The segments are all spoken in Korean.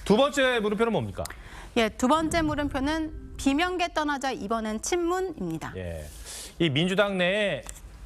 두 번째 물음표는 뭡니까? 예, 두 번째 물음표는 비명계 떠나자 이번엔 친문입니다. 예, 이 민주당 내에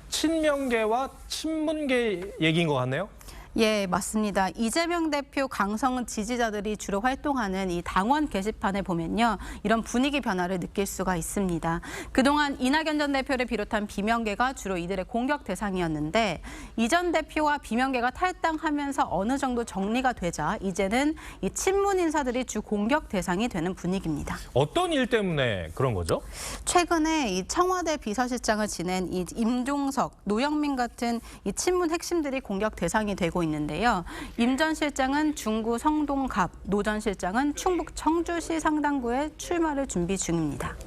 친명계와 친문계 얘기인 것 같네요. 예, 맞습니다. 이재명 대표 강성 지지자들이 주로 활동하는 이 당원 게시판에 보면요. 이런 분위기 변화를 느낄 수가 있습니다. 그동안 이낙연 전 대표를 비롯한 비명계가 주로 이들의 공격 대상이었는데 이 전 대표와 비명계가 탈당하면서 어느 정도 정리가 되자 이제는 이 친문 인사들이 주 공격 대상이 되는 분위기입니다. 어떤 일 때문에 그런 거죠? 최근에 이 청와대 비서실장을 지낸 이 임종석, 노영민 같은 이 친문 핵심들이 공격 대상이 되고 있는데요. 임 전 실장은 중구 성동갑, 노 전 실장은 충북 청주시 상당구에 출마를 준비 중입니다.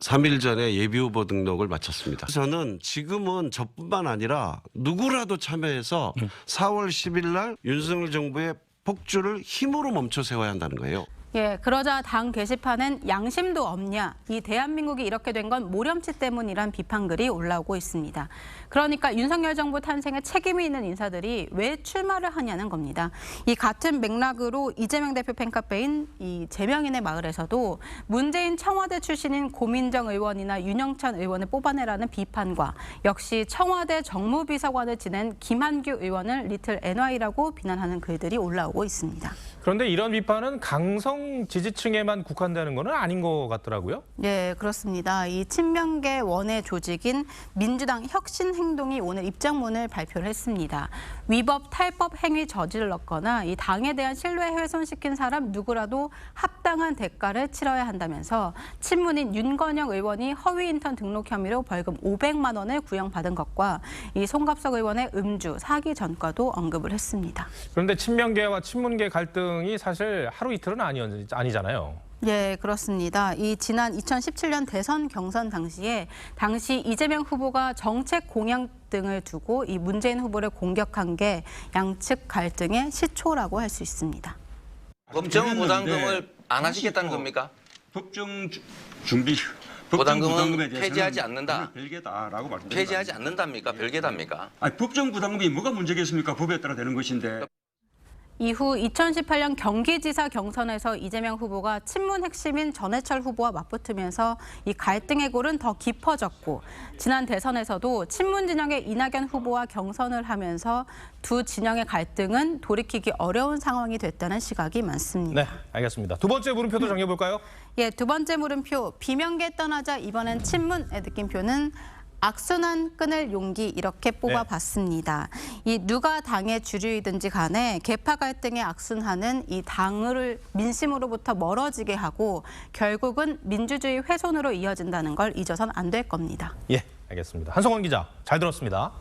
3일 전에 예비후보 등록을 마쳤습니다. 저는 지금은 저뿐만 아니라 누구라도 참여해서 4월 10일 날 윤석열 정부의 폭주를 힘으로 멈춰 세워야 한다는 거예요. 예, 그러자 당 게시판엔 양심도 없냐, 이 대한민국이 이렇게 된 건 모렴치 때문이란 비판글이 올라오고 있습니다. 그러니까 윤석열 정부 탄생에 책임이 있는 인사들이 왜 출마를 하냐는 겁니다. 이 같은 맥락으로 이재명 대표 팬카페인 이 제명인의 마을에서도 문재인 청와대 출신인 고민정 의원이나 윤영찬 의원을 뽑아내라는 비판과 역시 청와대 정무비서관을 지낸 김한규 의원을 리틀 NY라고 비난하는 글들이 올라오고 있습니다. 그런데 이런 비판은 강성 지지층에만 국한되는 건 아닌 것 같더라고요. 네, 그렇습니다. 이 친명계 원외 조직인 민주당 혁신행동이 오늘 입장문을 발표를 했습니다. 위법, 탈법 행위 저질렀거나 이 당에 대한 신뢰 훼손시킨 사람 누구라도 합당한 대가를 치러야 한다면서 친문인 윤건영 의원이 허위 인턴 등록 혐의로 벌금 500만 원을 구형받은 것과 이 송갑석 의원의 음주, 사기 전과도 언급을 했습니다. 그런데 친명계와 친문계 갈등이 사실 하루 이틀은 아니잖아요. 예, 그렇습니다. 이 지난 2017년 대선 경선 당시 이재명 후보가 정책 공약 등을 두고 이 문재인 후보를 공격한 게 양측 갈등의 시초라고 할 수 있습니다. 법정 부담금을 안 하시겠다는 겁니까? 법정 준비 부담금은 폐지하지 않는다. 별개다라고 말씀드립니다. 폐지하지 않는답니까? 별개답니까? 아니, 법정 부담금이 뭐가 문제겠습니까? 법에 따라 되는 것인데. 이후 2018년 경기지사 경선에서 이재명 후보가 친문 핵심인 전해철 후보와 맞붙으면서 이 갈등의 골은 더 깊어졌고 지난 대선에서도 친문 진영의 이낙연 후보와 경선을 하면서 두 진영의 갈등은 돌이키기 어려운 상황이 됐다는 시각이 많습니다. 네, 알겠습니다. 두 번째 물음표도 정해볼까요? 예, 두 번째 물음표 비명계 떠나자 이번엔 친문의 느낌표는 악순환 끊을 용기 이렇게 뽑아봤습니다. 이 누가 당의 주류이든지 간에 계파 갈등의 악순환은 이 당을 민심으로부터 멀어지게 하고 결국은 민주주의 훼손으로 이어진다는 걸 잊어선 안 될 겁니다. 예, 알겠습니다. 한성원 기자, 잘 들었습니다.